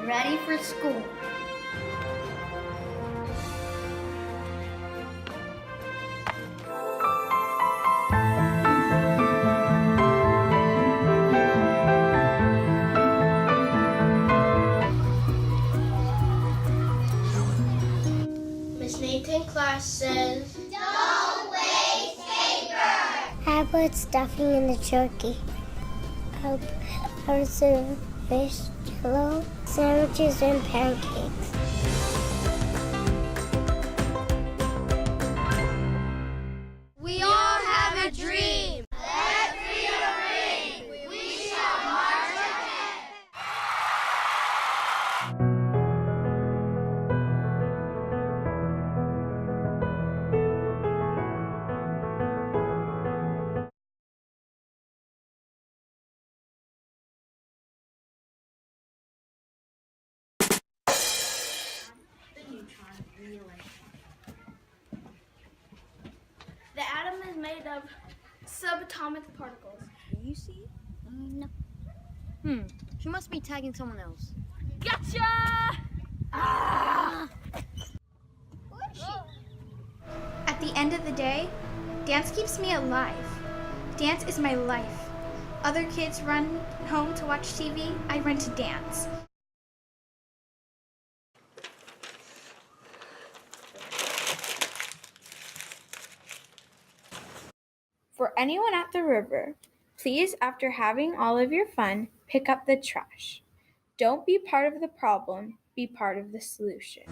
ready for school. Miss Nathan class says, don't waste paper. I put stuffing in the turkey. I serve fish, jello, sandwiches, and pancakes. We all have a dream. Let's read a ring. We shall march ahead. the atom is made of subatomic particles. Can you see? No. She must be tagging someone else. Gotcha! At the end of the day, dance keeps me alive. Dance is my life. Other kids run home to watch TV, I run to dance. For anyone at the river, please, after having all of your fun, pick up the trash. Don't be part of the problem, be part of the solution.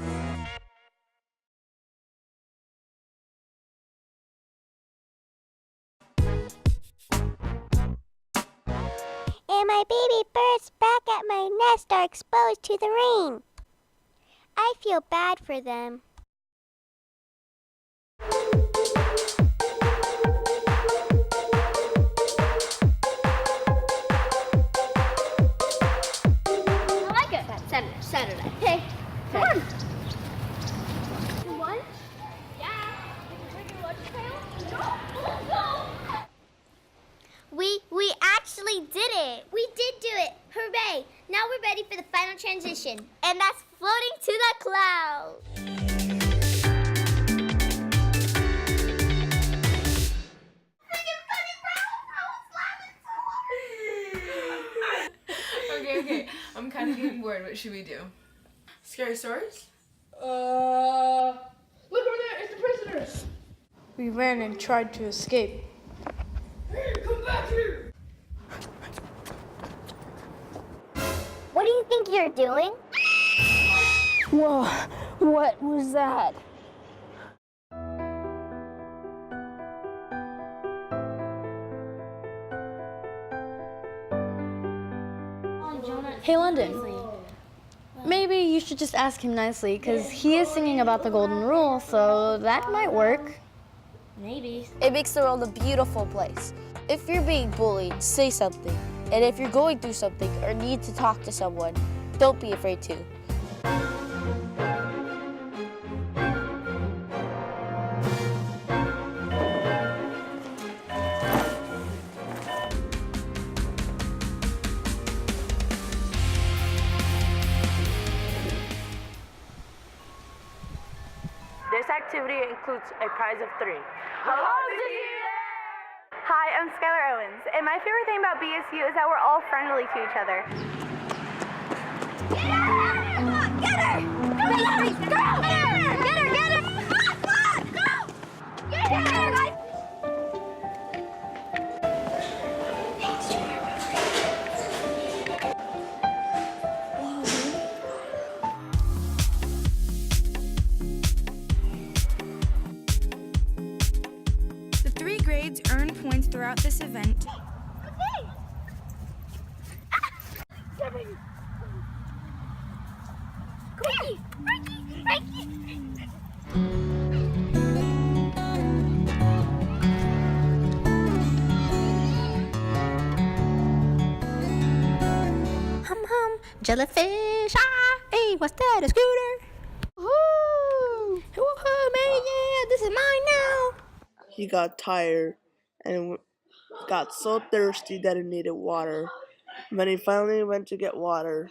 And my baby birds back at my nest are exposed to the rain. I feel bad for them. I like it. Saturday. Hey, come on. Lunch? Yeah. Did you bring your lunch pail? No. We actually did it. We did do it. Hooray. Now we're ready for the final transition. And that's floating to the clouds. Okay. I'm kind of getting bored. What should we do? Scary stories? Look over there. It's the prisoners. We ran and tried to escape. Hey, come back here. What do you think you're doing? Whoa, what was that? Hey, London. Maybe you should just ask him nicely, because he is singing about the golden rule, so that might work. Maybe. It makes the world a beautiful place. If you're being bullied, say something. And if you're going through something or need to talk to someone, don't be afraid to. This activity includes a prize of 3. Hi, I'm Skylar Owens, and my favorite thing about BSU is that we're all friendly to each other. Get her! Get her! Get her, guys! The 3 grades earn points throughout this event. Hum, jellyfish, hey, what's that, a scooter? Woohoo! Woohoo, man, yeah, this is mine now. He got tired and got so thirsty that he needed water. When he finally went to get water,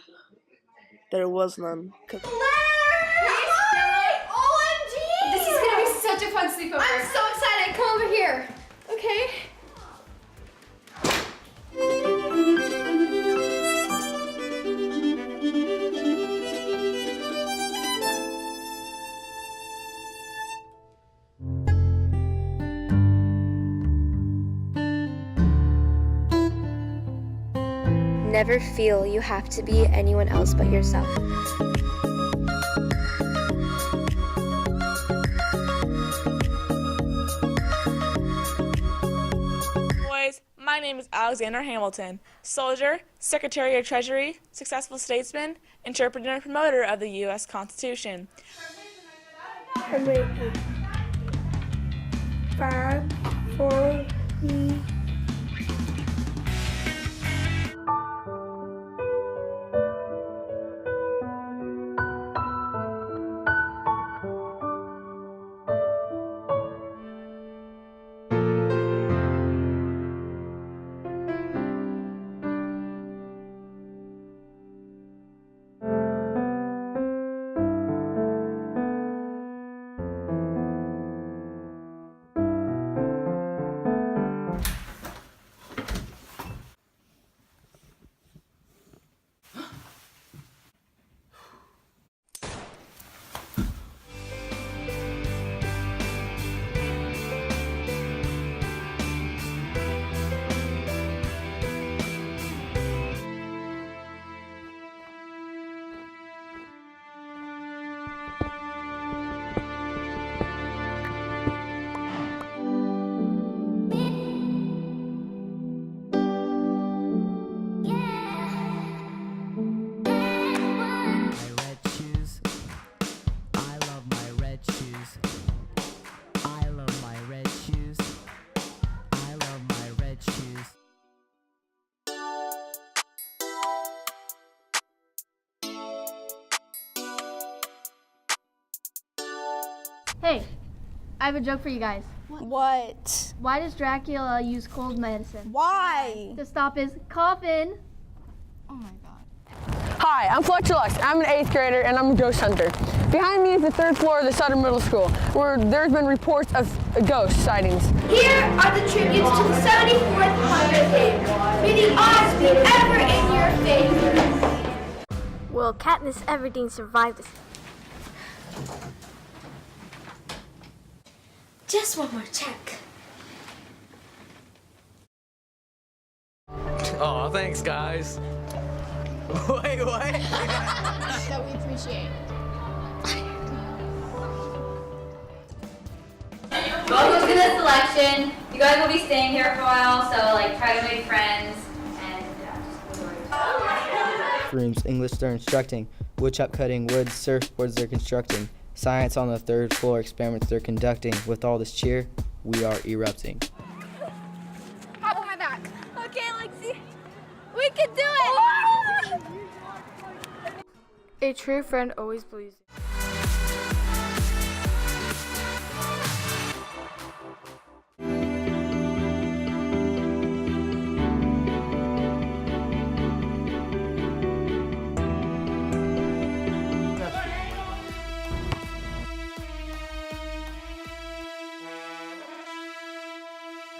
there was none. This is gonna be such a fun sleepover. I'm so excited. Come over here. Okay. Never feel you have to be anyone else but yourself. Boys, my name is Alexander Hamilton, soldier, Secretary of Treasury, successful statesman, interpreter and promoter of the U.S. Constitution. 5, 4, 3. Hey, I have a joke for you guys. What? Why does Dracula use cold medicine? Why? To stop his coughing. Oh my god. Hi, I'm Fletcher Lux. I'm an 8th grader and I'm a ghost hunter. Behind me is the 3rd floor of the Sutter Middle School, where there's been reports of ghost sightings. Here are the tributes to the 74th Hunger Games. May the odds be ever in your favor. Will Katniss Everdeen survive this? Just one more check. Oh, thanks, guys. Wait, what? That we appreciate. Welcome to the selection. You guys will be staying here for a while, so like try to make friends and just enjoy. Rooms, English they're instructing, woodchop cutting, wood, surfboards they're constructing, science on the 3rd floor, experiments they're conducting. With all this cheer, we are erupting. Hop on my back. Okay, Lexi. We can do it! A true friend always believes you.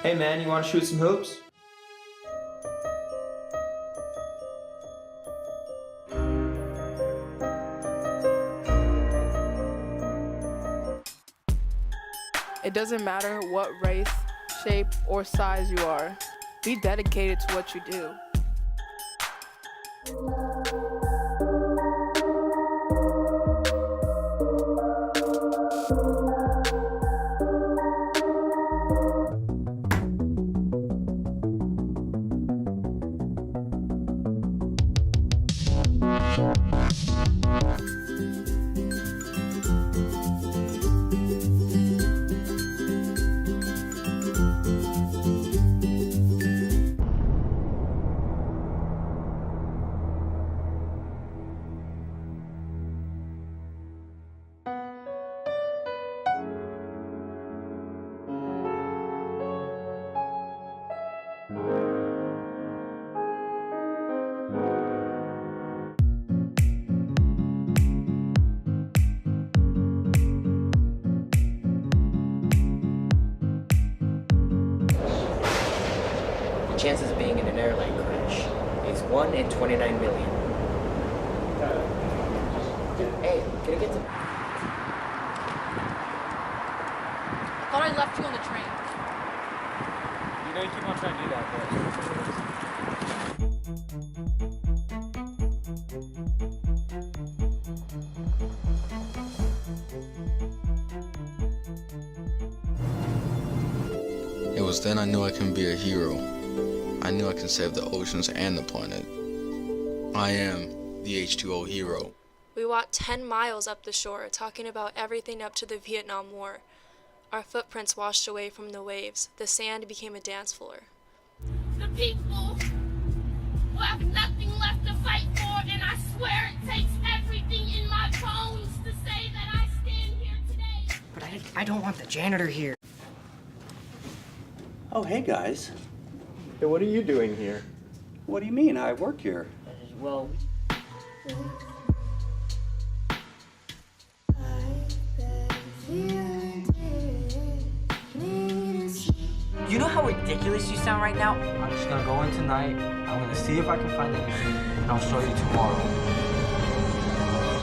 Hey man, you want to shoot some hoops? It doesn't matter what race, shape, or size you are. Be dedicated to what you do. chances of being in an airline crash is 1 in 29 million. Hey, can I get to... I thought I left you on the train. You know you keep on trying to do that, It was then I knew I can be a hero. I knew I can save the oceans and the planet. I am the H2O hero. We walked 10 miles up the shore, talking about everything up to the Vietnam War. Our footprints washed away from the waves. The sand became a dance floor. The people who have nothing left to fight for, and I swear it takes everything in my bones to say that I stand here today. But I don't want the janitor here. Oh, hey, guys. Hey, what are you doing here? What do you mean? I work here. Well... You know how ridiculous you sound right now? I'm just gonna go in tonight, I'm gonna see if I can find anything, and I'll show you tomorrow.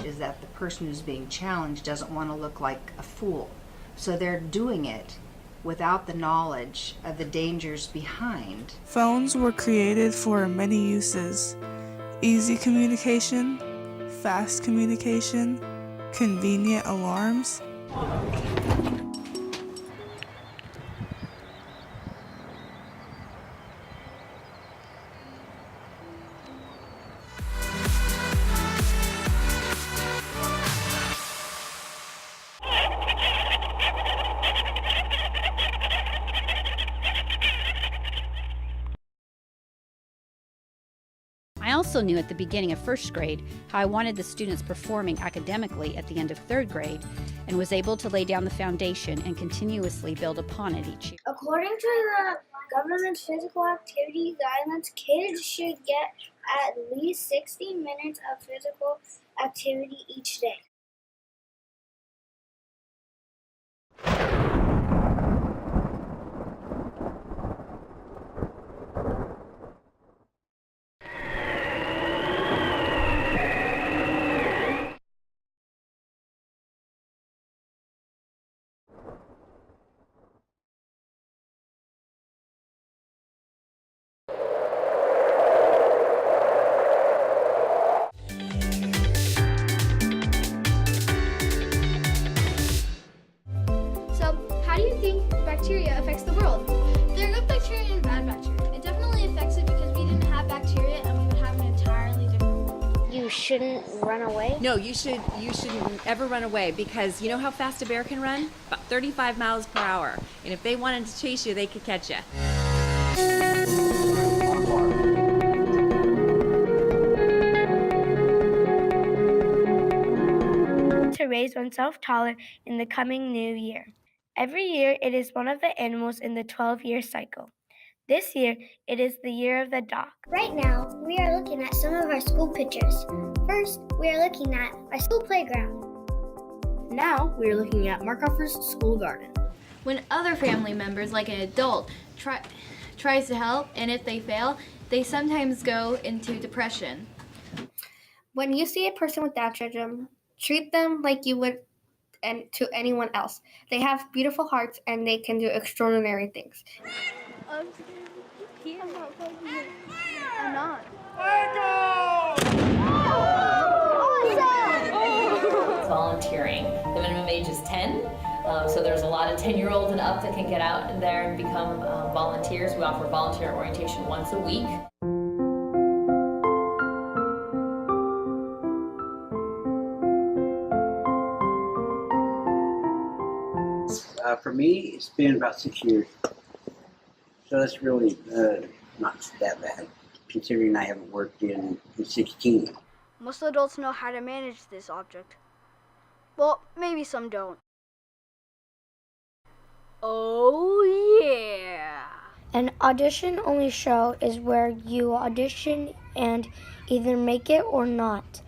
Is that the person who's being challenged doesn't want to look like a fool. So they're doing it without the knowledge of the dangers behind. Phones were created for many uses: easy communication, fast communication, convenient alarms. I also knew at the beginning of first grade how I wanted the students performing academically at the end of third grade, and was able to lay down the foundation and continuously build upon it each year. According to the government's physical activity guidelines, kids should get at least 60 minutes of physical activity each day. How do you think bacteria affects the world? There are good bacteria and bad bacteria. It definitely affects it because we didn't have bacteria and we would have an entirely different world. You shouldn't run away? No, you shouldn't ever run away, because you know how fast a bear can run? About 35 miles per hour. And if they wanted to chase you, they could catch you. To raise oneself taller in the coming new year. Every year, it is one of the animals in the 12-year cycle. This year, it is the year of the dog. Right now, we are looking at some of our school pictures. First, we are looking at our school playground. Now, we are looking at Markhofer's school garden. When other family members, like an adult, tries to help, and if they fail, they sometimes go into depression. When you see a person with Down syndrome, treat them like you would to anyone else. They have beautiful hearts and they can do extraordinary things. I'm not. Volunteering. The minimum age is 10, so there's a lot of 10-year-olds and up that can get out in there and become volunteers. We offer volunteer orientation once a week. For me, it's been about 6 years. So that's really not that bad, considering I haven't worked in 16. Most adults know how to manage this object. Well, maybe some don't. Oh yeah! An audition-only show is where you audition and either make it or not.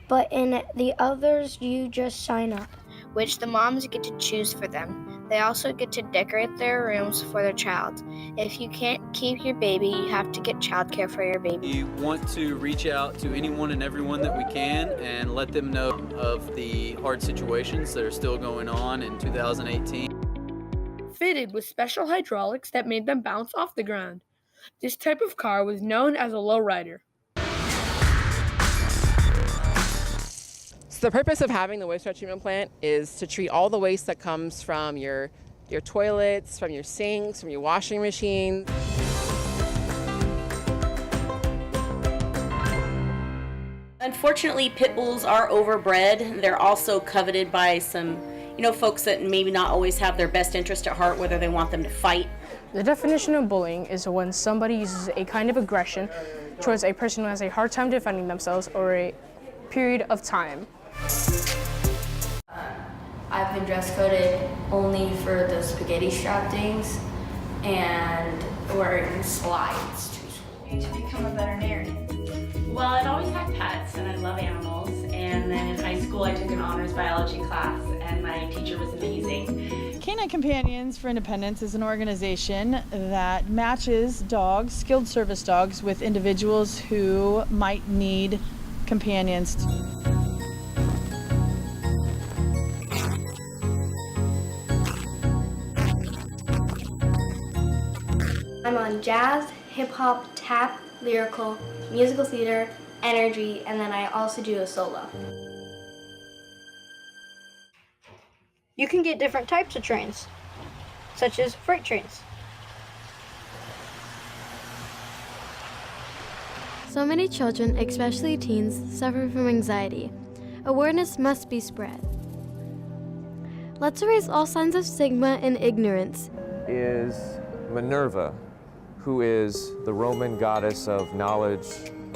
But in the others, you just sign up. Which the moms get to choose for them. They also get to decorate their rooms for their child. If you can't keep your baby, you have to get childcare for your baby. We want to reach out to anyone and everyone that we can and let them know of the hard situations that are still going on in 2018. Fitted with special hydraulics that made them bounce off the ground. This type of car was known as a lowrider. So the purpose of having the wastewater treatment plant is to treat all the waste that comes from your toilets, from your sinks, from your washing machines. Unfortunately, pit bulls are overbred. They're also coveted by some, folks that maybe not always have their best interest at heart, whether they want them to fight. The definition of bullying is when somebody uses a kind of aggression towards a person who has a hard time defending themselves or a period of time. I've been dress coded only for the spaghetti strap things and wearing slides to school. To become a veterinarian. Well, I've always had pets and I love animals. And then in high school, I took an honors biology class and my teacher was amazing. Canine Companions for Independence is an organization that matches dogs, skilled service dogs, with individuals who might need companions. I'm on jazz, hip hop, tap, lyrical, musical theater, energy, and then I also do a solo. You can get different types of trains, such as freight trains. So many children, especially teens, suffer from anxiety. Awareness must be spread. Let's erase all signs of stigma and ignorance. Is Minerva, who is the Roman goddess of knowledge,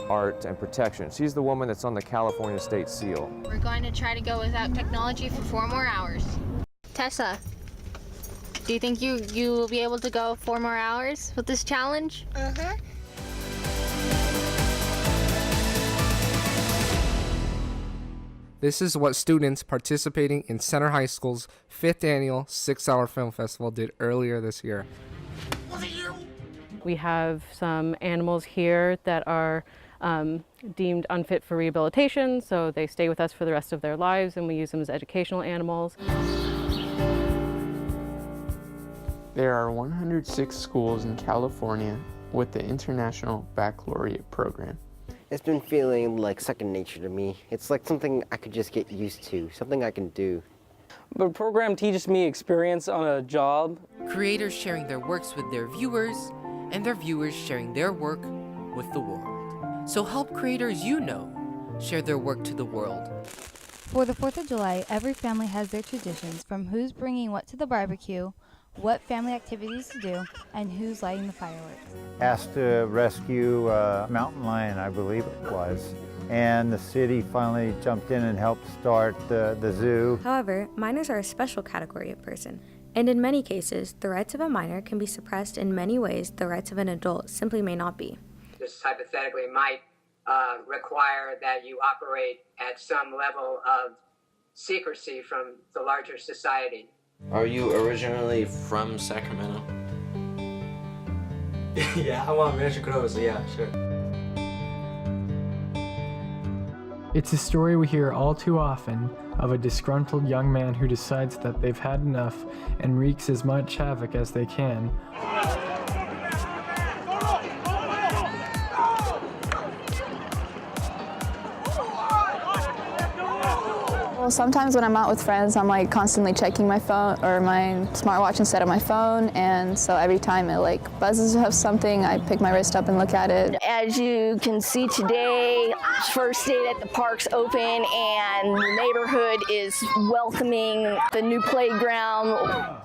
art, and protection. She's the woman that's on the California State Seal. We're going to try to go without technology for 4 more hours. Tessa, do you think you will be able to go 4 more hours with this challenge? Uh-huh. This is what students participating in Center High School's 5th annual 6-Hour Film Festival did earlier this year. We have some animals here that are deemed unfit for rehabilitation, so they stay with us for the rest of their lives, and we use them as educational animals. There are 106 schools in California with the International Baccalaureate program. It's been feeling like second nature to me. It's like something I could just get used to, something I can do. The program teaches me experience on a job. Creators sharing their works with their viewers, and their viewers sharing their work with the world. So help creators you know share their work to the world. For the 4th of July, every family has their traditions, from who's bringing what to the barbecue, what family activities to do, and who's lighting the fireworks. Asked to rescue a mountain lion, I believe it was. And the city finally jumped in and helped start the zoo. However, minors are a special category of person. And in many cases, the rights of a minor can be suppressed in many ways the rights of an adult simply may not be. This hypothetically might require that you operate at some level of secrecy from the larger society. Are you originally from Sacramento? Yeah, I'm on Rancho Cordova, so yeah, sure. It's a story we hear all too often of a disgruntled young man who decides that they've had enough and wreaks as much havoc as they can. Well, sometimes when I'm out with friends, I'm like constantly checking my phone or my smartwatch instead of my phone, and so every time it like buzzes of something, I pick my wrist up and look at it. As you can see today, first day that the park's open and the neighborhood is welcoming the new playground.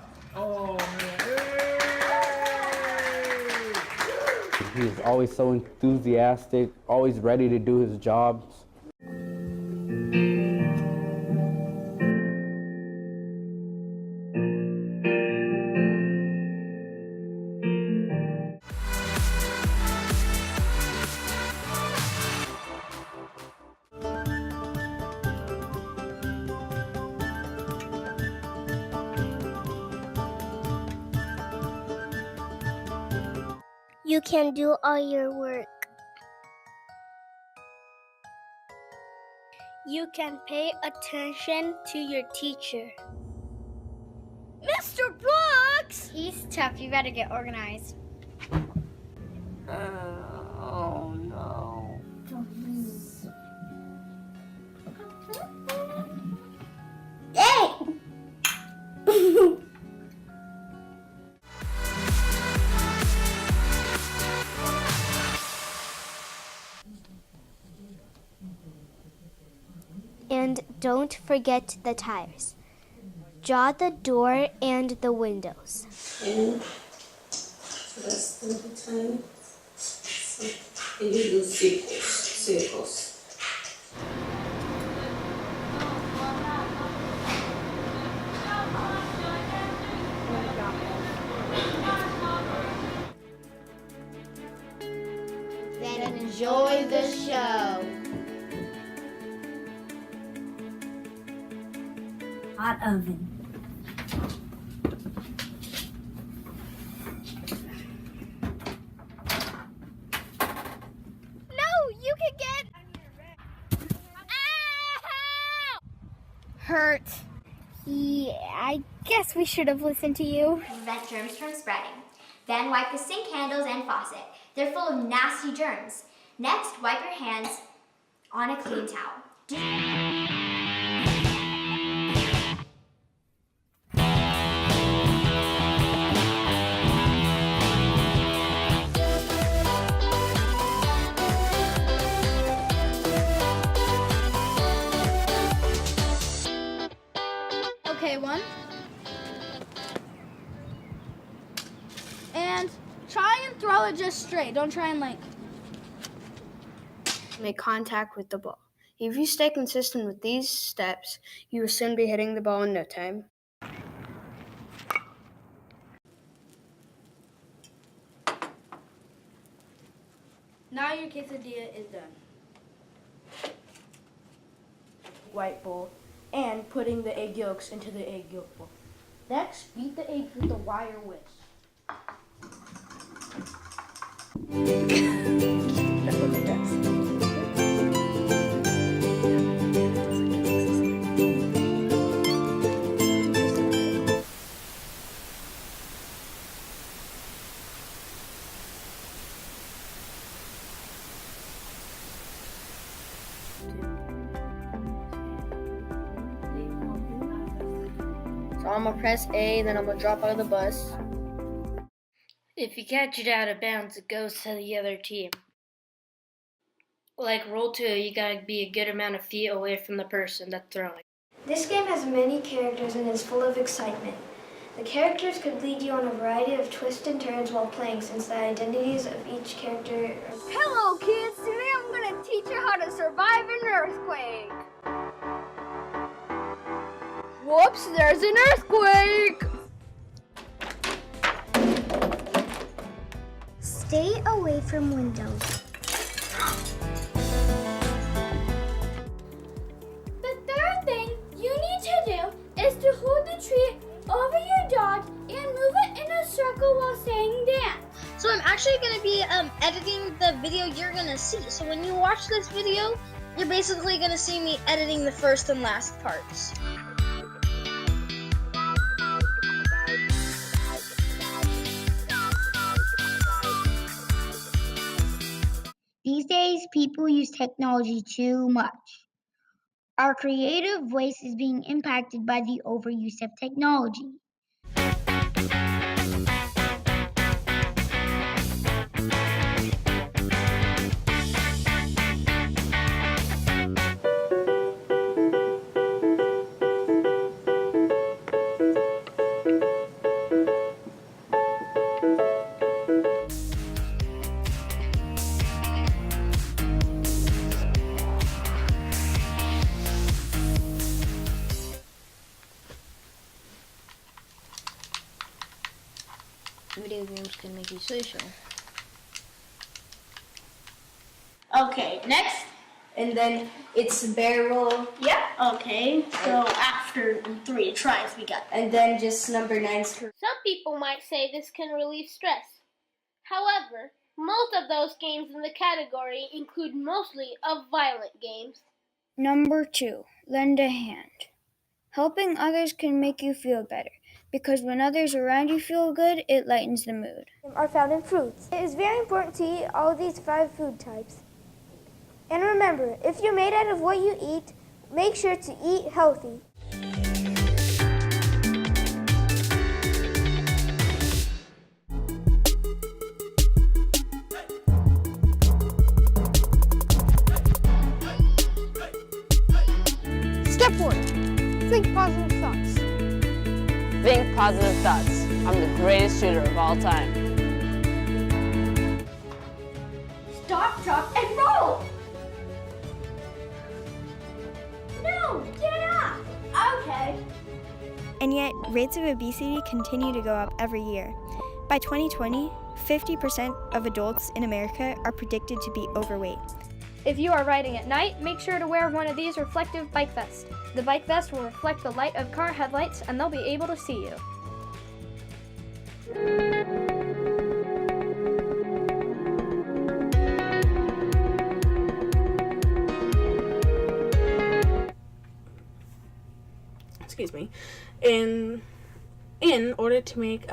He's always so enthusiastic, always ready to do his jobs. You can do all your work. You can pay attention to your teacher. Mr. Brooks! He's tough. You better get organized. Oh no. Hey! And don't forget the tires. Draw the door and the windows. And rest of the time, and you do circles. Then enjoy the show. Hot oven. You can get hurt. Yeah, I guess we should have listened to you. Prevent germs from spreading. Then wipe the sink handles and faucet. They're full of nasty germs. Next, wipe your hands on a clean towel. Okay, one. And try and throw it just straight. Don't try and make contact with the ball. If you stay consistent with these steps, you will soon be hitting the ball in no time. Now your quesadilla is done. White bowl and putting the egg yolks into the egg yolk bowl. Next, beat the eggs with a wire whisk. So I'm gonna press A, then I'm gonna drop out of the bus. If you catch it out of bounds, it goes to the other team. Like roll 2, you gotta be a good amount of feet away from the person that's throwing. This game has many characters and is full of excitement. The characters could lead you on a variety of twists and turns while playing, since the identities of each character are... Hello, kids. Today I'm going to teach you how to survive an earthquake. Whoops, there's an earthquake. Stay away from windows. The third thing you need to do is to hold the tree over your dog and move it in a circle while saying dance. So I'm actually going to be editing the video you're going to see. So when you watch this video, you're basically going to see me editing the first and last parts. These days, people use technology too much. Our creative voice is being impacted by the overuse of technology. Video games can make you social. Okay, next. And then it's barrel. Yeah. Okay, so after 3 tries we got. And then just number 9's correct. Some people might say this can relieve stress. However, most of those games in the category include mostly of violent games. Number 2, lend a hand. Helping others can make you feel better, because when others around you feel good, it lightens the mood. Are found in fruits. It is very important to eat all these 5 food types. And remember, if you're made out of what you eat, make sure to eat healthy. Step 1. Think positive thoughts. Think positive thoughts. I'm the greatest shooter of all time. Stop, drop, and roll! No, get up! Okay. And yet, rates of obesity continue to go up every year. By 2020, 50% of adults in America are predicted to be overweight. If you are riding at night, make sure to wear one of these reflective bike vests. The bike vest will reflect the light of car headlights and they'll be able to see you. Excuse me. In order to make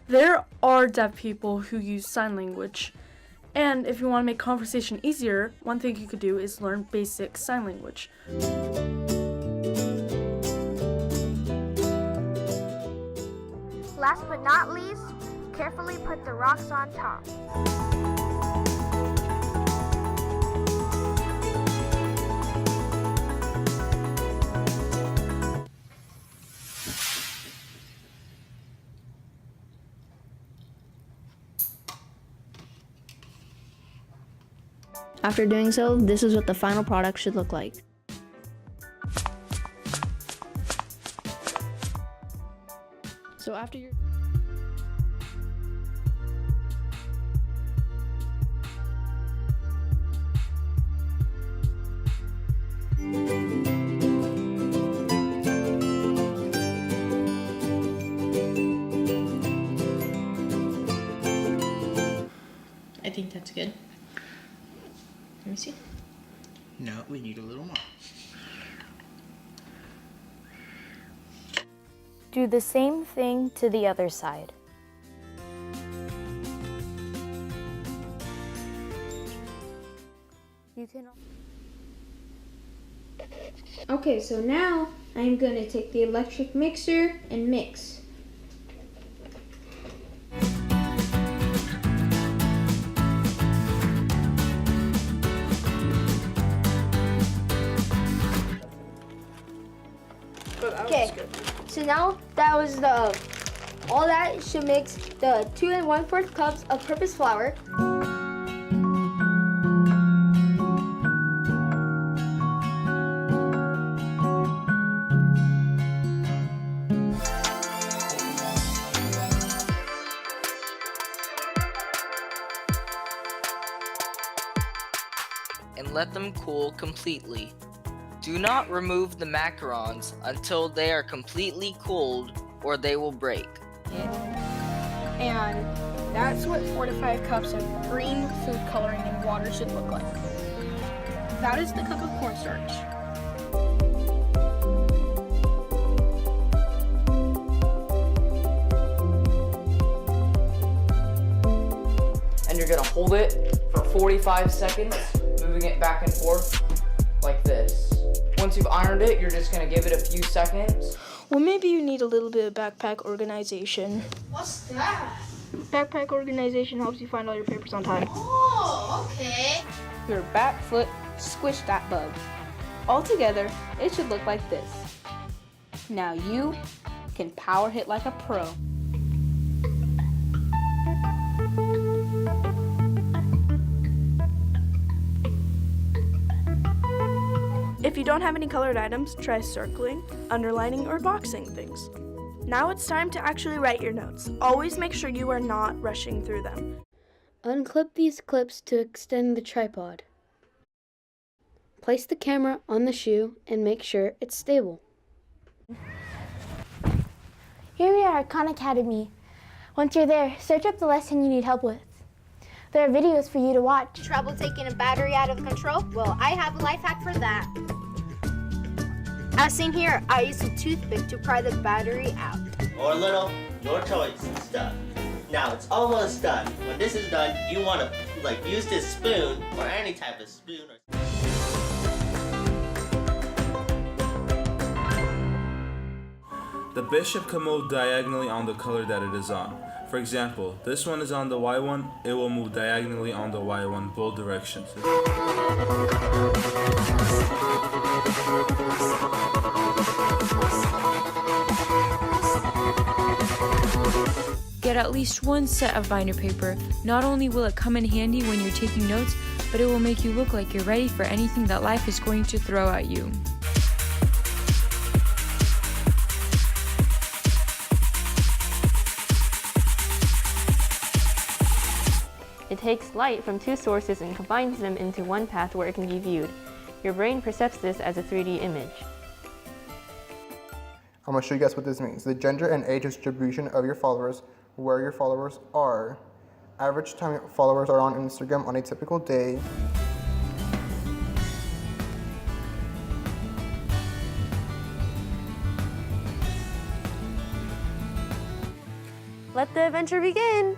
There are deaf people who use sign language, and if you want to make conversation easier, one thing you could do is learn basic sign language. Last but not least, carefully put the rocks on top. After doing so, this is what the final product should look like. So after your I think that's good. Let me see. No, we need a little more. Do the same thing to the other side. You can. Okay, so now I'm going to take the electric mixer and mix. Okay, so now that was all that should mix the 2 1/4 cups of purpose flour. And let them cool completely. Do not remove the macarons until they are completely cooled or they will break. And that's what 4 to 5 cups of green food coloring and water should look like. That is the cup of cornstarch. And you're gonna hold it for 45 seconds, moving it back and forth like this. Once you've ironed it, you're just gonna give it a few seconds. Well, maybe you need a little bit of backpack organization. What's that? Backpack organization helps you find all your papers on time. Oh, okay. Your back foot, squish that bug. All together, it should look like this. Now you can power hit like a pro. you don't have any colored items, try circling, underlining, or boxing things. Now it's time to actually write your notes. Always make sure you are not rushing through them. Unclip these clips to extend the tripod. Place the camera on the shoe and make sure it's stable. Here we are at Khan Academy. Once you're there, search up the lesson you need help with. There are videos for you to watch. Trouble taking a battery out of control? Well, I have a life hack for that. As seen here, I use a toothpick to pry the battery out. Or little, your choice is done. Now it's almost done. When this is done, you want to use this spoon or any type of spoon. The bishop can move diagonally on the color that it is on. For example, this one is on the Y1, it will move diagonally on the Y1 both directions. Get at least one set of binder paper. Not only will it come in handy when you're taking notes, but it will make you look like you're ready for anything that life is going to throw at you. It takes light from two sources and combines them into one path where it can be viewed. Your brain perceives this as a 3D image. I'm going to show you guys what this means. The gender and age distribution of your followers, where your followers are, average time followers are on Instagram on a typical day, Let the adventure begin!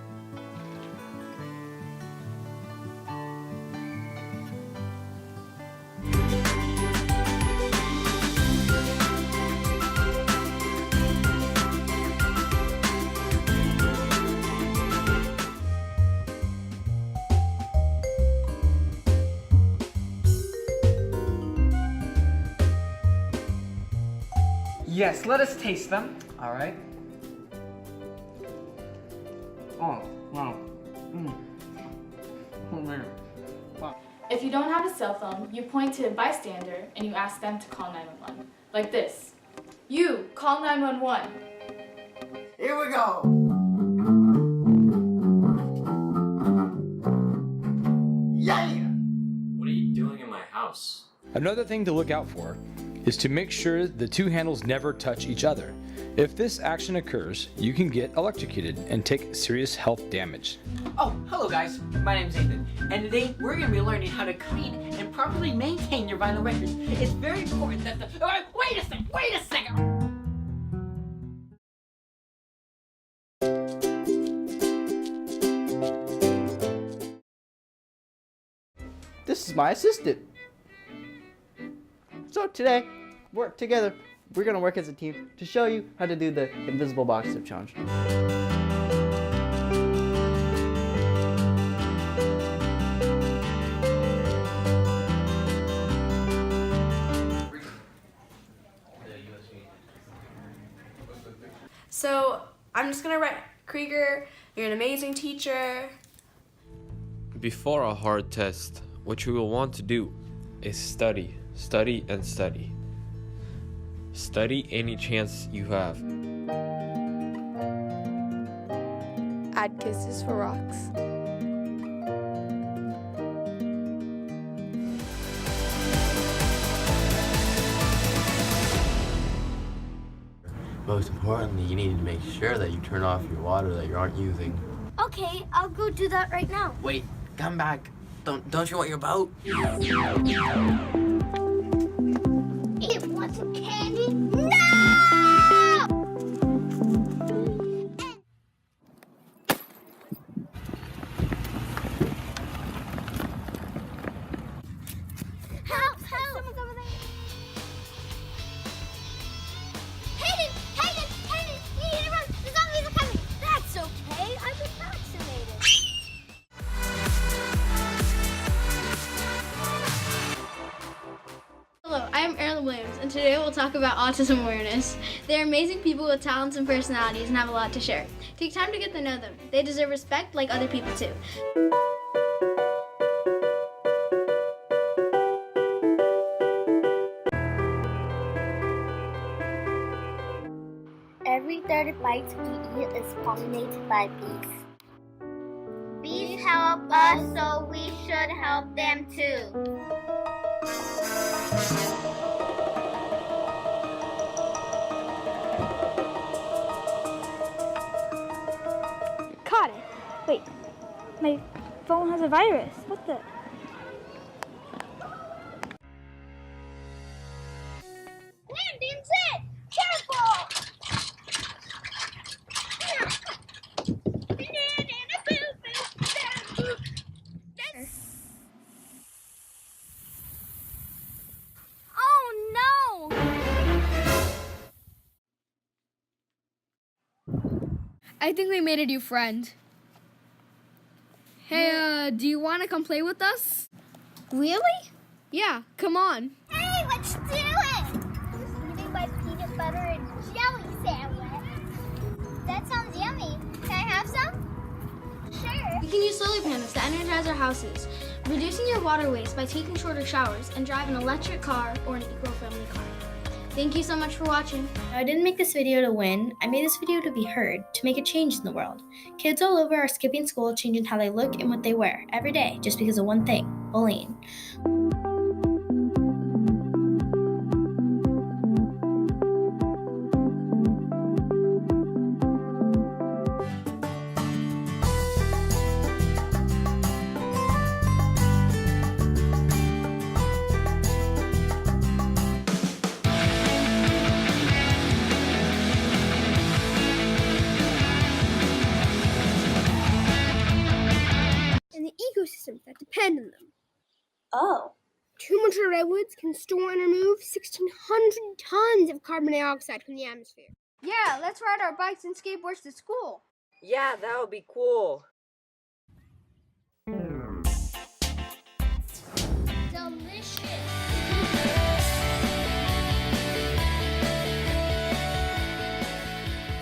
Yes, let us taste them. All right. Oh, wow. Oh, man. Wow. If you don't have a cell phone, you point to a bystander and you ask them to call 911. Like this. You, call 911. Here we go. Yeah! What are you doing in my house? Another thing to look out for is to make sure the two handles never touch each other. If this action occurs, you can get electrocuted and take serious health damage. Oh, hello guys, my name's Ethan, and today we're going to be learning how to clean and properly maintain your vinyl records. It's very important that the... wait a second! This is my assistant. So today, work together. We're gonna work as a team to show you how to do the invisible box tip challenge. So I'm just gonna write, Krieger, you're an amazing teacher. Before a hard test, what you will want to do is study, study, and study. Study any chance you have. Add kisses for rocks. Most importantly, you need to make sure that you turn off your water that you aren't using. Okay, I'll go do that right now. Wait, come back. Don't you want your boat? It wants some candy? No! Help! Someone's over there! Hayden! You need to run! The zombies are coming! That's okay, I've been vaccinated. Hello, I am Erin Williams, and today we'll talk about autism awareness. They're amazing people with talents and personalities and have a lot to share. Take time to get to know them. They deserve respect like other people too. Every third bite we eat is pollinated by bees. Bees help us, so we should help them too. Caught it. Wait, my phone has a virus. What the? Landing's it! Careful! Oh no! I think we made a new friend. Hey, do you want to come play with us? Really? Yeah, come on. Hey, let's do it! Eating my peanut butter and jelly sandwich. That sounds yummy. Can I have some? Sure. We can use solar panels to energize our houses, reducing your water waste by taking shorter showers, and drive an electric car or an eco-friendly car. Thank you so much for watching. I didn't make this video to win. I made this video to be heard, to make a change in the world. Kids all over are skipping school, changing how they look and what they wear every day just because of one thing: bullying. Ecosystems that depend on them. Oh. Too much of redwoods can store and remove 1,600 tons of carbon dioxide from the atmosphere. Yeah, let's ride our bikes and skateboards to school. Yeah, that would be cool. Delicious.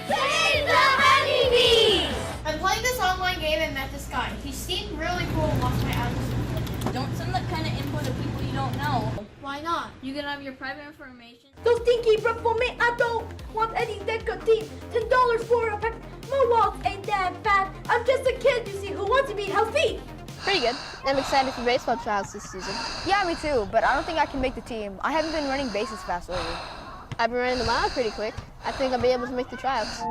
Save the honeybees! I'm playing this online game and met this guy. He seemed really cool and watched my address. Don't send that kind of info to people you don't know. Why not? You can have your private information. Those stinky breath for me, I don't want any nicotine. $10 for a pack. My walls ain't that bad. I'm just a kid, you see, who wants to be healthy. Pretty good. I'm excited for baseball trials this season. Yeah, me too, but I don't think I can make the team. I haven't been running bases fast lately. I've been running the mile pretty quick. I think I'll be able to make the tryouts.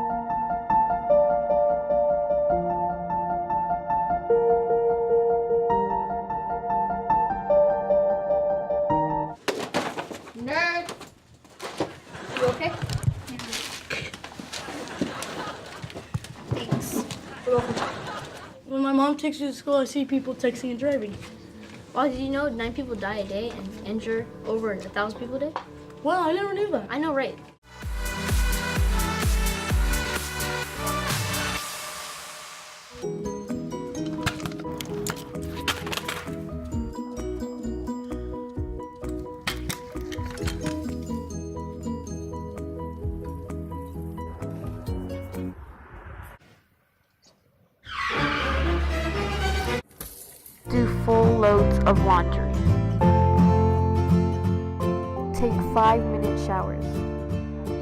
Nerd. You okay? Thanks. You're welcome. When my mom takes me to school, I see people texting and driving. Well, did you know 9 people die a day and injure over 1,000 people a day? Wow, I never knew that. I know, right? Do full loads of laundry. Take 5-minute showers.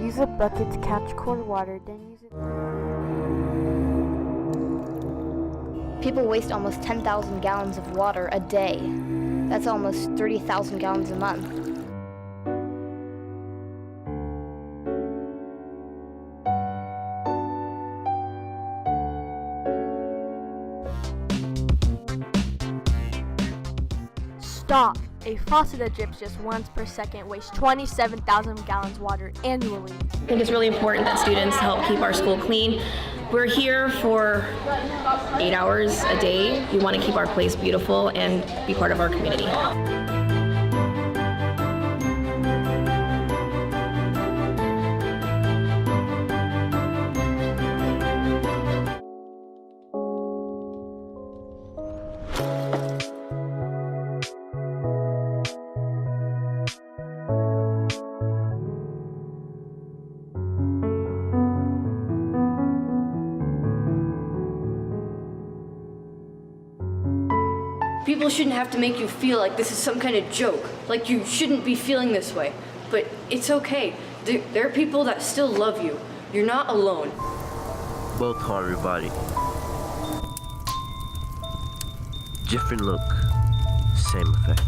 Use a bucket to catch cold water, then use it. People waste almost 10,000 gallons of water a day. That's almost 30,000 gallons a month. Stop! A faucet that drips just once per second wastes 27,000 gallons of water annually. I think it's really important that students help keep our school clean. We're here for 8 hours a day. We want to keep our place beautiful and be part of our community. People shouldn't have to make you feel like this is some kind of joke, like you shouldn't be feeling this way. But it's okay. There are people that still love you. You're not alone. Both everybody. Different look, same effect.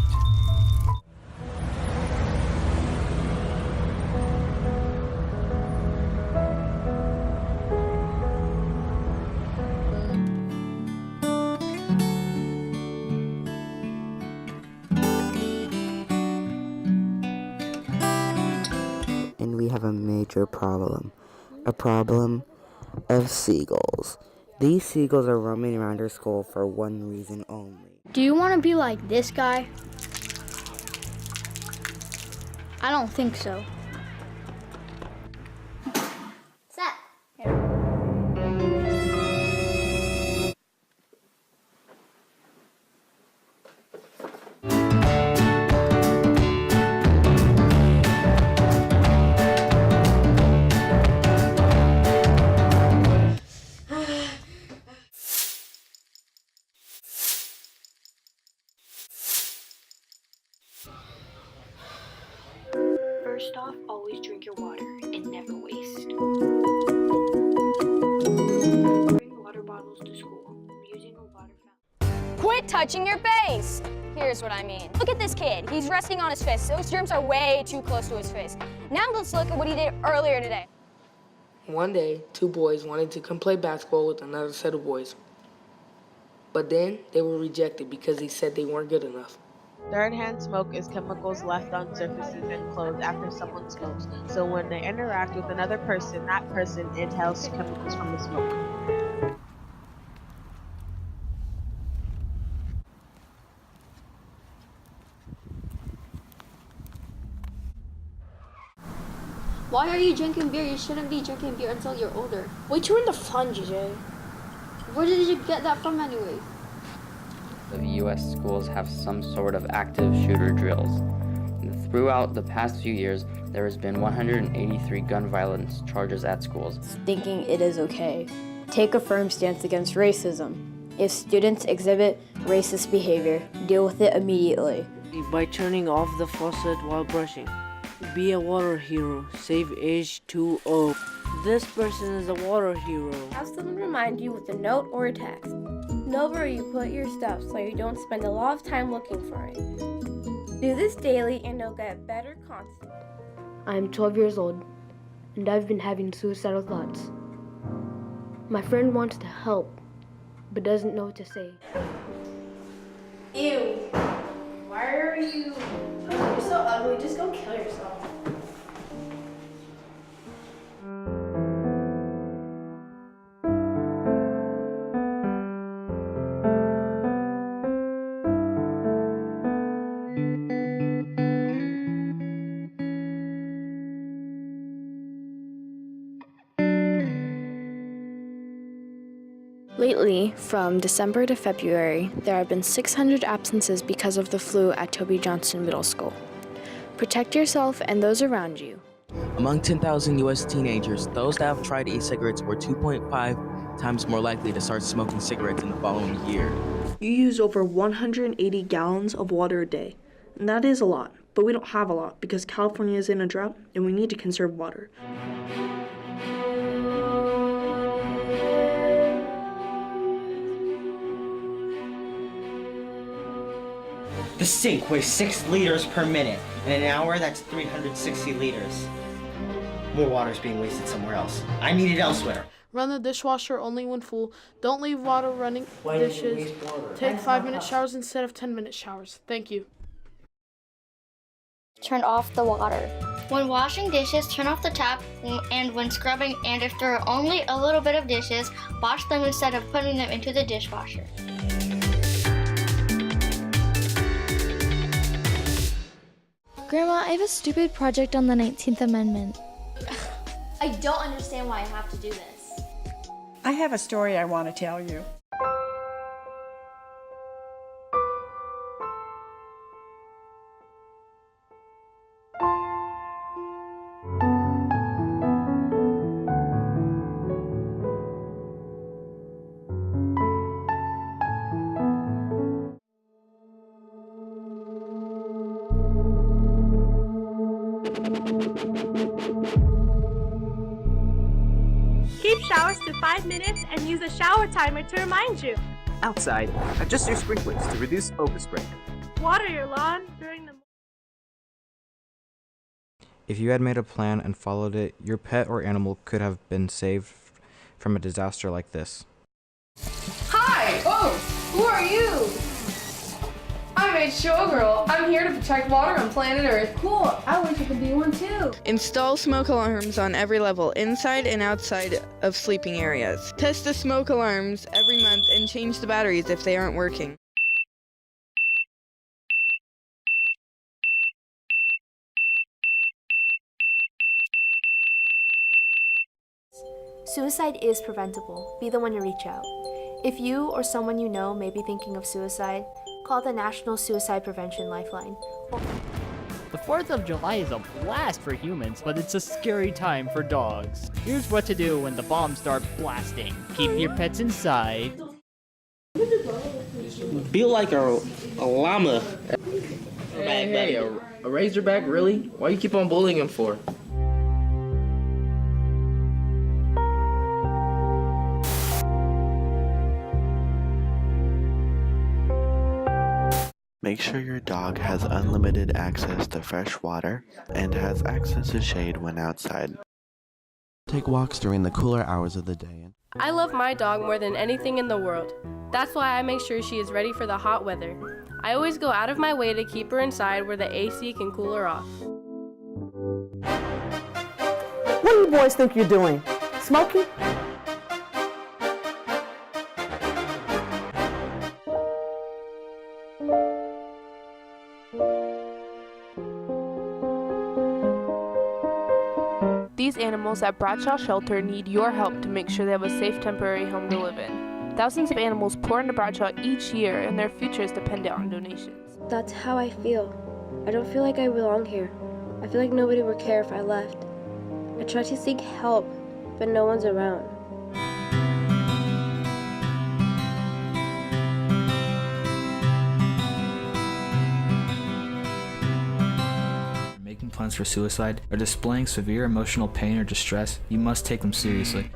And we have a major problem. A problem of seagulls. These seagulls are roaming around our school for one reason only. Do you want to be like this guy? I don't think so. Set. First off, always drink your water and never waste. Bring water bottles to school. Using a water fountain. Quit touching your face! Here's what I mean. Look at this kid. He's resting on his fist. Those germs are way too close to his face. Now let's look at what he did earlier today. One day, 2 boys wanted to come play basketball with another set of boys. But then they were rejected because they said they weren't good enough. Third-hand smoke is chemicals left on surfaces and clothes after someone smokes. So when they interact with another person, that person inhales chemicals from the smoke. Why are you drinking beer? You shouldn't be drinking beer until you're older. Wait till we're in the fun, GJ. Where did you get that from anyway? The U.S. schools have some sort of active shooter drills. Throughout the past few years, there has been 183 gun violence charges at schools. Thinking it is okay. Take a firm stance against racism. If students exhibit racist behavior, deal with it immediately. By turning off the faucet while brushing. Be a water hero. Save H2O. This person is a water hero. Have someone remind you with a note or a text. Know where you put your stuff so you don't spend a lot of time looking for it. Do this daily and you'll get better constantly. I'm 12 years old, and I've been having suicidal thoughts. My friend wants to help, but doesn't know what to say. Ew. Why are you... You're so ugly. Just go kill yourself. Lately, from December to February, there have been 600 absences because of the flu at Toby Johnson Middle School. Protect yourself and those around you. Among 10,000 U.S. teenagers, those that have tried e-cigarettes were 2.5 times more likely to start smoking cigarettes in the following year. You use over 180 gallons of water a day. And that is a lot, but we don't have a lot because California is in a drought and we need to conserve water. The sink weighs 6 liters per minute. In an hour, that's 360 liters. More water is being wasted somewhere else. I need it elsewhere. Run the dishwasher only when full. Don't leave water running dishes. Take 5-minute showers instead of 10-minute showers. Thank you. Turn off the water. When washing dishes, turn off the tap, and when scrubbing, and if there are only a little bit of dishes, wash them instead of putting them into the dishwasher. Grandma, I have a stupid project on the 19th Amendment. I don't understand why I have to do this. I have a story I want to tell you. Keep showers to 5 minutes and use a shower timer to remind you. Outside, adjust your sprinklers to reduce overspray. Water your lawn during the If you had made a plan and followed it, your pet or animal could have been saved from a disaster like this. Hi! Oh, who are you? I'm a showgirl. I'm here to protect water on planet Earth. Cool. I wish I could be one too. Install smoke alarms on every level, inside and outside of sleeping areas. Test the smoke alarms every month and change the batteries if they aren't working. Suicide is preventable. Be the one to reach out. If you or someone you know may be thinking of suicide, call the National Suicide Prevention Lifeline. The 4th of July is a blast for humans, but it's a scary time for dogs. Here's what to do when the bombs start blasting. Keep your pets inside. Built like a llama. Hey, a razorback, really? Why you keep on bullying him for? Make sure your dog has unlimited access to fresh water and has access to shade when outside. Take walks during the cooler hours of the day. I love my dog more than anything in the world. That's why I make sure she is ready for the hot weather. I always go out of my way to keep her inside where the AC can cool her off. What do you boys think you're doing? Smoking? These animals at Bradshaw Shelter need your help to make sure they have a safe temporary home to live in. Thousands of animals pour into Bradshaw each year, and their future is dependent on donations. That's how I feel. I don't feel like I belong here. I feel like nobody would care if I left. I try to seek help, but no one's around. Making plans for suicide or displaying severe emotional pain or distress, you must take them seriously.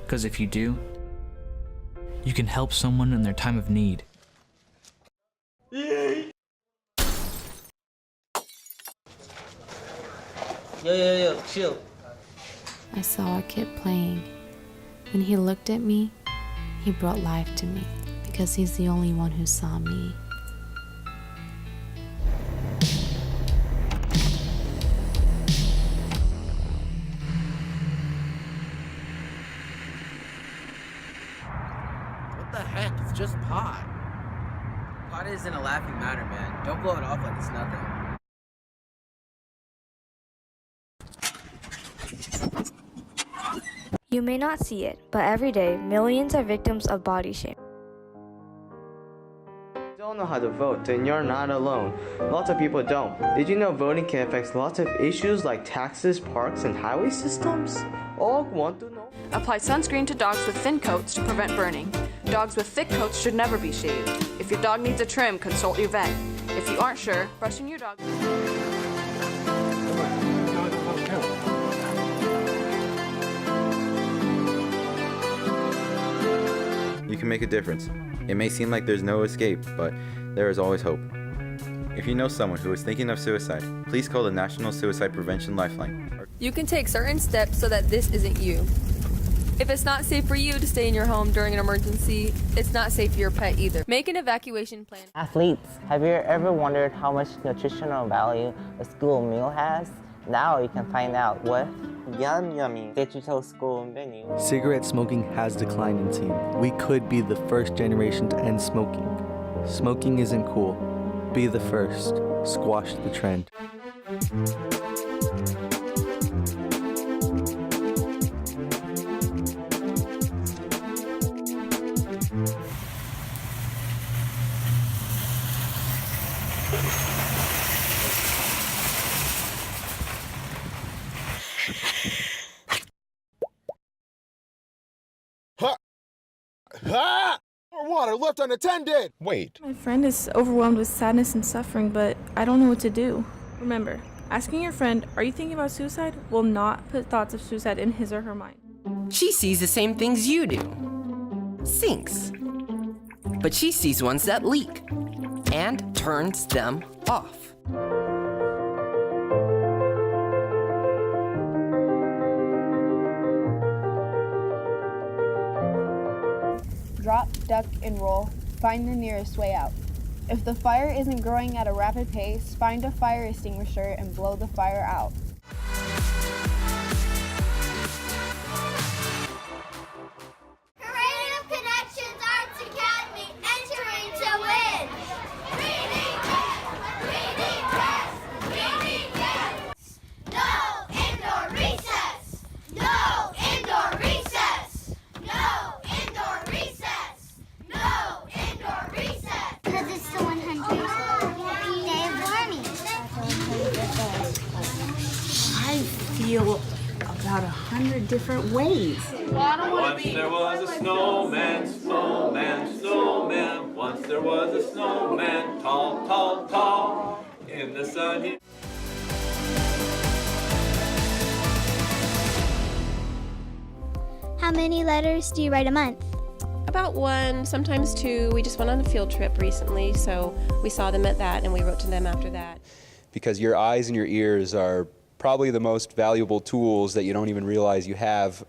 Because if you do, you can help someone in their time of need. Yo, chill. I saw a kid playing. When he looked at me, he brought life to me because he's the only one who saw me. What the heck? It's just pot. Pot isn't a laughing matter, man. Don't blow it off like it's nothing. You may not see it, but every day, millions are victims of body shame. Don't know how to vote, then you're not alone. Lots of people don't. Did you know voting can affect lots of issues like taxes, parks, and highway systems? All want to know. Apply sunscreen to dogs with thin coats to prevent burning. Dogs with thick coats should never be shaved. If your dog needs a trim, consult your vet. If you aren't sure, brushing your dog... You can make a difference. It may seem like there's no escape, but there is always hope. If you know someone who is thinking of suicide, please call the National Suicide Prevention Lifeline. You can take certain steps so that this isn't you. If it's not safe for you to stay in your home during an emergency, it's not safe for your pet either. Make an evacuation plan. Athletes, have you ever wondered how much nutritional value a school meal has? Now you can find out with Yum Yummy Digital School Menu. Cigarette smoking has declined in teen. We could be the first generation to end smoking. Smoking isn't cool. Be the first. Squash the trend. More water left unattended! Wait. My friend is overwhelmed with sadness and suffering, but I don't know what to do. Remember, asking your friend, are you thinking about suicide, will not put thoughts of suicide in his or her mind. She sees the same things you do. Sinks. But she sees ones that leak and turns them off. Drop, duck, and roll. Find the nearest way out. If the fire isn't growing at a rapid pace, find a fire extinguisher and blow the fire out. Creative Connections Arts Academy, entering to win! Reading test! Reading test! No indoor recess! No indoor recess! No indoor recess! No indoor recess! Because it's the 100th day of warming. I feel about 100 different ways. Once there was a snowman, snowman, snowman. Once there was a snowman, tall, tall, tall. In the sun he... How many letters do you write a month? About 1, sometimes 2. We just went on a field trip recently, so we saw them at that and we wrote to them after that. Because your eyes and your ears are probably the most valuable tools that you don't even realize you have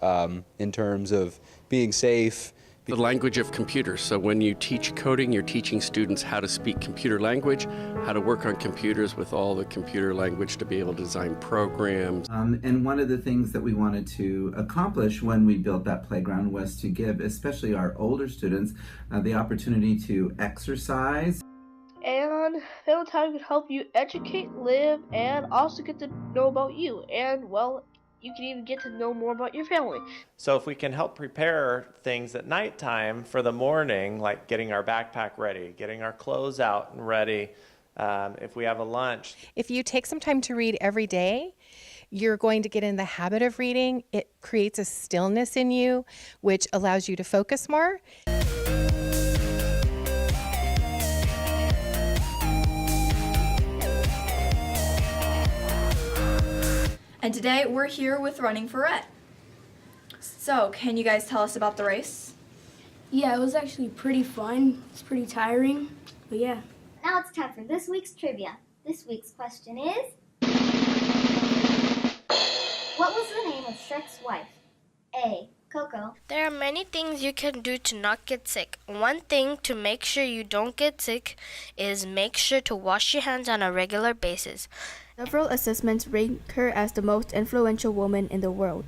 in terms of being safe. The language of computers. So when you teach coding, you're teaching students how to speak computer language, how to work on computers with all the computer language to be able to design programs. And one of the things that we wanted to accomplish when we built that playground was to give, especially our older students, the opportunity to exercise. And family time can help you educate, live, and also get to know about you. And, well, you can even get to know more about your family. So if we can help prepare things at nighttime for the morning, like getting our backpack ready, getting our clothes out and ready, if we have a lunch. If you take some time to read every day, you're going to get in the habit of reading. It creates a stillness in you, which allows you to focus more. And today we're here with Running for Red. So, can you guys tell us about the race? Yeah, it was actually pretty fun. It's pretty tiring, but yeah. Now it's time for this week's trivia. This week's question is, what was the name of Shrek's wife? A. Coco. There are many things you can do to not get sick. One thing to make sure you don't get sick is make sure to wash your hands on a regular basis. Several assessments rank her as the most influential woman in the world.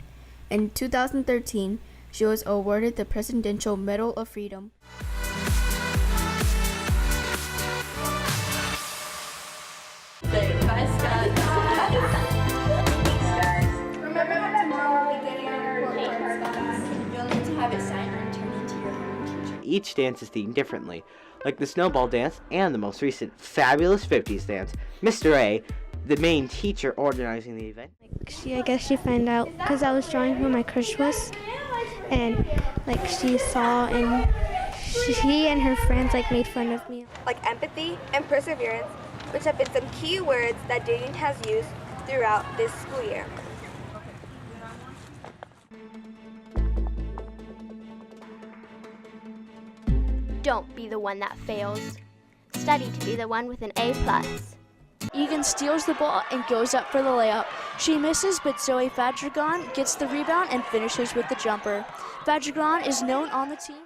In 2013, she was awarded the Presidential Medal of Freedom. Remember that tomorrow we'll be getting our report cards back. You'll need to have it signed and turned into your home teacher. Each dance is themed differently, like the snowball dance and the most recent fabulous 50s dance. Mr. A, the main teacher organizing the event. I guess she found out because I was drawing who my crush was, and she saw, and she and her friends made fun of me. Like empathy and perseverance, which have been some key words that Dayton has used throughout this school year. Don't be the one that fails. Study to be the one with an A+. Egan steals the ball and goes up for the layup. She misses, but Zoe Fadrigan gets the rebound and finishes with the jumper. Fadrigan is known on the team.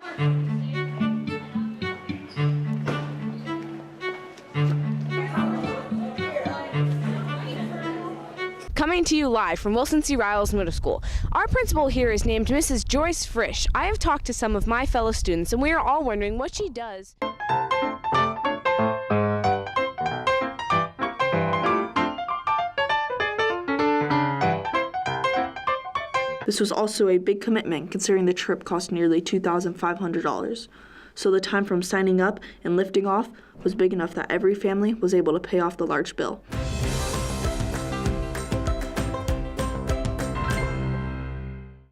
Coming to you live from Wilson C. Riles Middle School. Our principal here is named Mrs. Joyce Frisch. I have talked to some of my fellow students, and we are all wondering what she does. This was also a big commitment considering the trip cost nearly $2,500. So the time from signing up and lifting off was big enough that every family was able to pay off the large bill.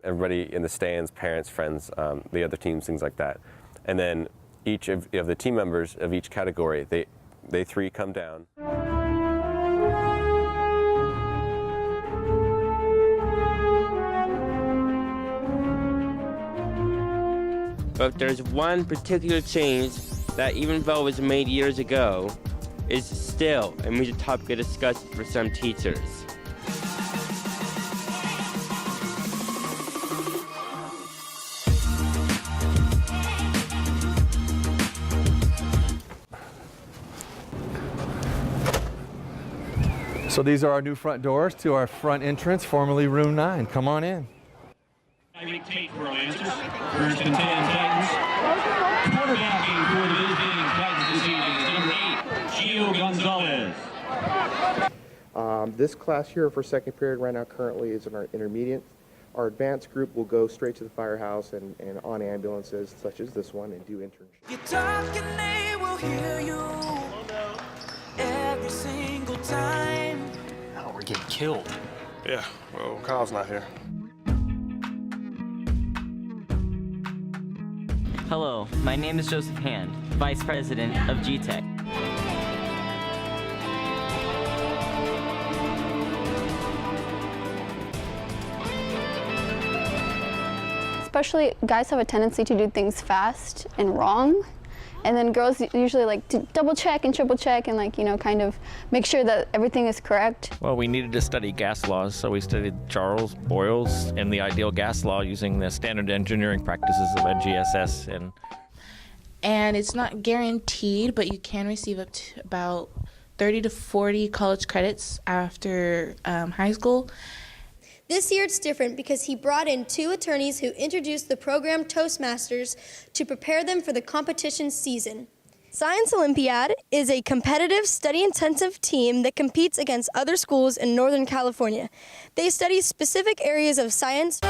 Everybody in the stands, parents, friends, the other teams, things like that. And then each of the team members of each category, they three come down. But if there's one particular change that, even though it was made years ago, is still a major topic of discussion for some teachers. So these are our new front doors to our front entrance, formerly room 9. Come on in. Tyreek Tate for our answers. First and 10 Titans. Quarterbacking for the visiting Titans this evening is number 8, Gio Gonzalez. This class here for second period right now currently is in our intermediate. Our advanced group will go straight to the firehouse and on ambulances such as this one and do internships. You talk and they will hear you every single time. Oh, we're getting killed. Yeah, well, Kyle's not here. Hello, my name is Joseph Hand, Vice President of GTEC. Especially guys have a tendency to do things fast and wrong. And then girls usually like to double check and triple check and kind of make sure that everything is correct. Well, we needed to study gas laws, so we studied Charles, Boyle's, and the ideal gas law using the standard engineering practices of NGSS. And it's not guaranteed, but you can receive up to about 30 to 40 college credits after high school. This year it's different because he brought in 2 attorneys who introduced the program Toastmasters to prepare them for the competition season. Science Olympiad is a competitive, study-intensive team that competes against other schools in Northern California. They study specific areas of science.